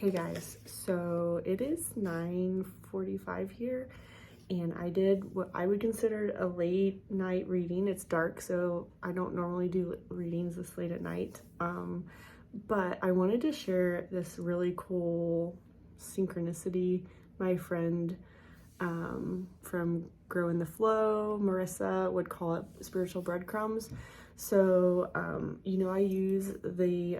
Hey guys, so it is 9:45 here, and I did what I would consider a late night reading. It's dark, so I don't normally do readings this late at night, but I wanted to share this really cool synchronicity. My friend from Grow in the Flow, Marissa, would call it spiritual breadcrumbs. So, I use the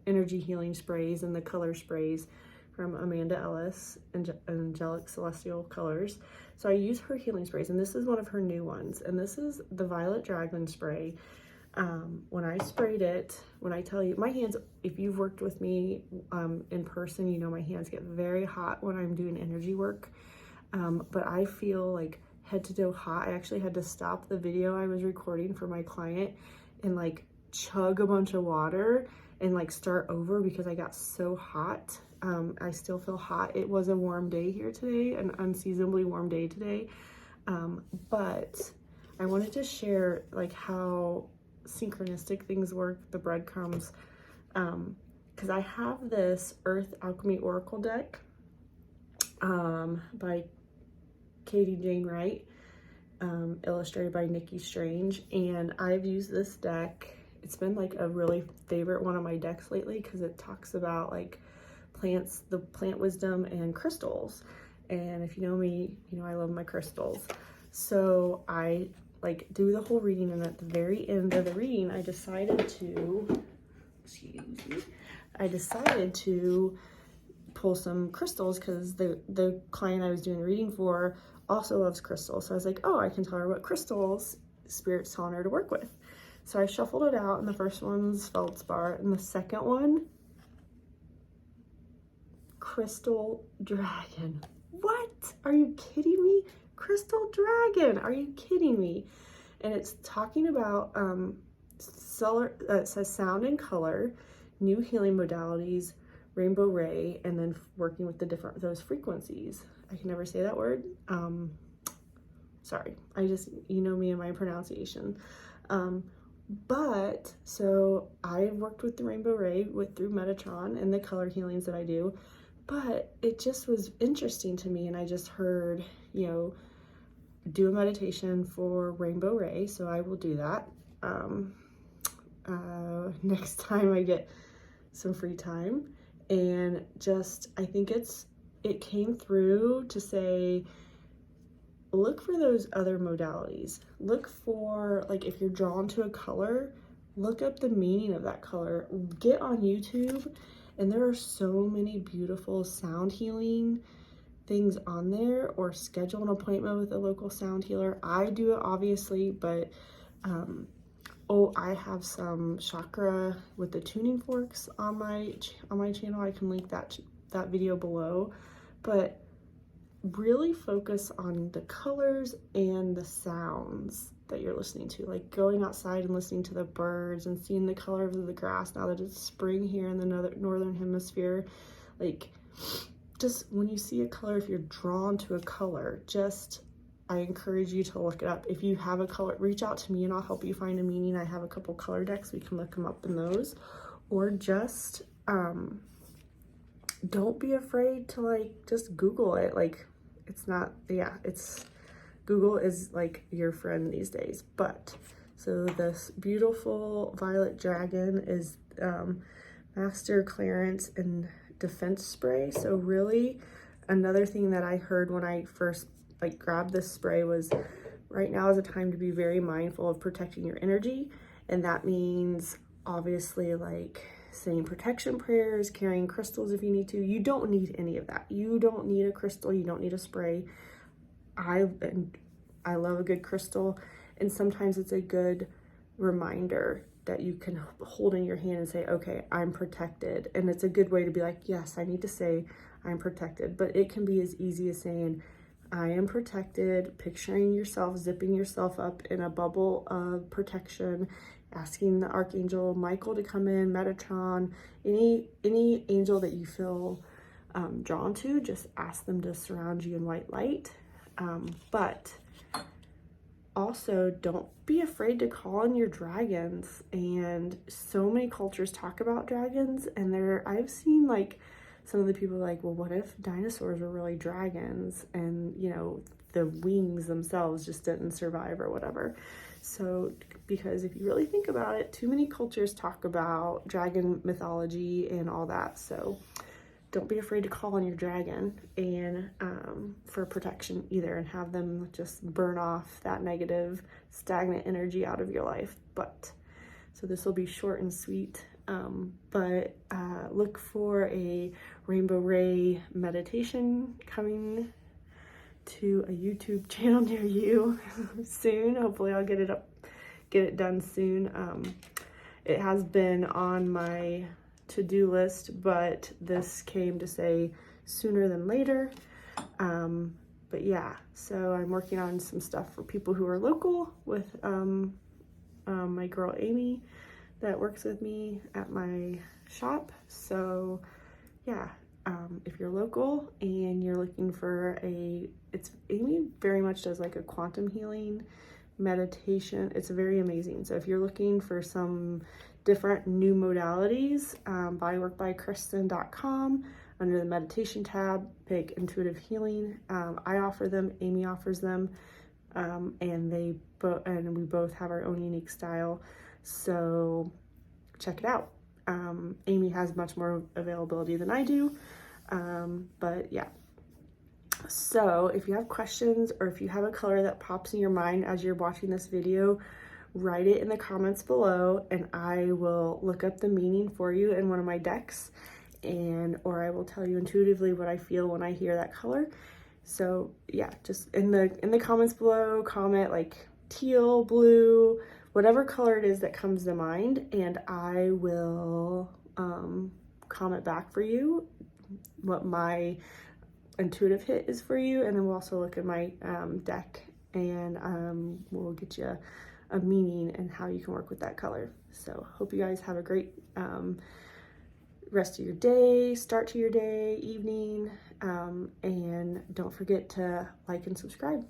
energy healing sprays and the color sprays from Amanda Ellis, Angelic Celestial Colors. So I use her healing sprays, and this is one of her new ones. And this is the Violet Dragon spray. When I sprayed it, when I tell you, my hands, if you've worked with me in person, you know my hands get very hot when I'm doing energy work. But I feel like head to toe hot. I actually had to stop the video I was recording for my client and like chug a bunch of water and like start over because I got so hot. I still feel hot. It was a warm day here today, an unseasonably warm day today. But I wanted to share like how synchronistic things work, the breadcrumbs, because I have this Earth Alchemy Oracle deck by Katie Jane Wright, illustrated by Nikki, and I've used this deck. It's been like a really favorite one of my decks lately because it talks about like plants, the plant wisdom, and crystals. And if you know me, you know I love my crystals. So I like do the whole reading, and at the very end of the reading I decided to pull some crystals because the client I was doing the reading for also loves crystals. So I was like, oh, I can tell her what crystals Spirit's telling her to work with. So I shuffled it out, and the first one's Feldspar, and the second one, Crystal Dragon. What? Are you kidding me? Crystal Dragon, are you kidding me? And it's talking about it says sound and color, new healing modalities, rainbow ray, and then working with those frequencies. I can never say that word. Sorry, you know me and my pronunciation. But so I've worked with the rainbow ray through Metatron and the color healings that I do, but it just was interesting to me, and I just heard, do a meditation for rainbow ray, so I will do that next time I get some free time. And I think it came through to say, look for those other modalities. Look for, like, if you're drawn to a color, look up the meaning of that color. Get on YouTube, and there are so many beautiful sound healing things on there, or schedule an appointment with a local sound healer. I do it obviously, but I have some chakra with the tuning forks on my channel. I can link that video below, but really focus on the colors and the sounds that you're listening to, like going outside and listening to the birds and seeing the color of the grass now that it's spring here in the northern hemisphere. Like, just when you see a color, if you're drawn to a color, I encourage you to look it up. If you have a color, reach out to me and I'll help you find a meaning. I have a couple color decks. We can look them up in those, or just don't be afraid to just Google it. Like, Google is like your friend these days. But so this beautiful Violet Dragon is Master Clearance and Defense Spray. So really, another thing that I heard when I first grabbed this spray was, right now is a time to be very mindful of protecting your energy. And that means obviously like saying protection prayers, carrying crystals if you need to. You don't need any of that. You don't need a crystal. You don't need a spray. I love a good crystal, and sometimes it's a good reminder that you can hold in your hand and say, okay, I'm protected. And it's a good way to be like, yes, I need to say I'm protected. But it can be as easy as saying, I am protected, picturing yourself, zipping yourself up in a bubble of protection, asking the Archangel Michael to come in, Metatron, any angel that you feel drawn to, just ask them to surround you in white light. But also, don't be afraid to call on your dragons. And so many cultures talk about dragons, and I've seen like some of the people are like, well, what if dinosaurs were really dragons and, you know, the wings themselves just didn't survive or whatever. So, because if you really think about it, too many cultures talk about dragon mythology and all that. So don't be afraid to call on your dragon and for protection either, and have them just burn off that negative, stagnant energy out of your life. But so this will be short and sweet, but look for a Rainbow Ray meditation coming to a YouTube channel near you soon. Hopefully I'll get it done soon. It has been on my to-do list, but this came to say sooner than later. But yeah, so I'm working on some stuff for people who are local with my girl Amy that works with me at my shop. So yeah, if you're local and you're looking for Amy very much does like a quantum healing meditation. It's very amazing. So if you're looking for some different new modalities, bodyworkbykristen.com, under the meditation tab, pick intuitive healing. I offer them, Amy offers them, and we both have our own unique style. So check it out. Amy has much more availability than I do, but yeah. So if you have questions, or if you have a color that pops in your mind as you're watching this video, write it in the comments below and I will look up the meaning for you in one of my decks, or I will tell you intuitively what I feel when I hear that color. So yeah, just in the comments below, comment like teal, blue, whatever color it is that comes to mind, and I will comment back for you what my intuitive hit is for you, and then we'll also look at my deck, and we'll get you a meaning and how you can work with that color. So hope you guys have a great rest of your day, start to your day, evening, and don't forget to like and subscribe.